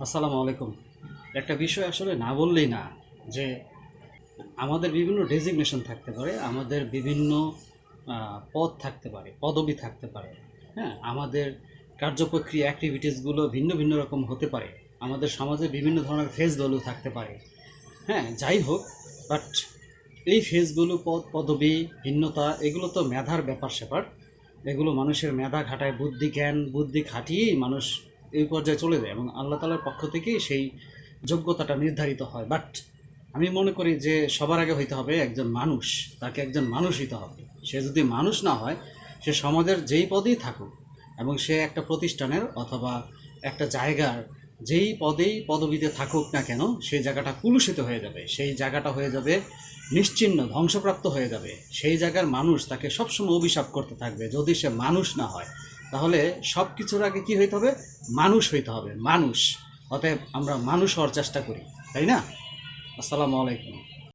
আসসালামু আলাইকুম। একটা বিষয় আসলে না বললেই না যে আমাদের বিভিন্ন ডেজিগনেশন থাকতে পারে, আমাদের বিভিন্ন পদ থাকতে পারে, পদবি থাকতে পারে। হ্যাঁ, আমাদের কার্যপ্রক্রিয়া অ্যাক্টিভিটিসগুলো ভিন্ন ভিন্ন রকম হতে পারে। আমাদের সমাজে বিভিন্ন ধরনের ফেস ভ্যালু থাকতে পারে। হ্যাঁ, যাই হোক, বাট এই ফেসগুলো পদ পদবি ভিন্নতা এগুলো তো মেধার ব্যাপার-স্যাপার। এগুলো মানুষের মেধা খাটায়, বুদ্ধি জ্ঞান বুদ্ধি খাটিয়েই মানুষ এই পর্যায়ে চলে যায় এবং আল্লাহ তাআলার পক্ষ থেকেই সেই যোগ্যতাটা নির্ধারিত হয়। বাট আমি মনে করি যে সবার আগে হইতে হবে একজন মানুষ। তাকে একজন মানুষ হইতে হবে। সে যদি মানুষ না হয়, সে সমাজের যেই পদেই থাকুক এবং সে একটা প্রতিষ্ঠানের অথবা একটা জায়গার যেই পদেই পদবিতে থাকুক না কেন, সেই জায়গাটা কুলুষিত হয়ে যাবে, সেই জায়গাটা হয়ে যাবে নিশ্চিহ্ন, ধ্বংসপ্রাপ্ত হয়ে যাবে। সেই জায়গার মানুষ তাকে সবসময় অভিশাপ করতে থাকবে যদি সে মানুষ না হয়। তাহলে সব কিছুর আগে কি হইতে হবে? মানুষ হইতে হবে, মানুষ। অতএব আমরা মানুষ হওয়ার চেষ্টা করি, তাই না? আসসালামু আলাইকুম।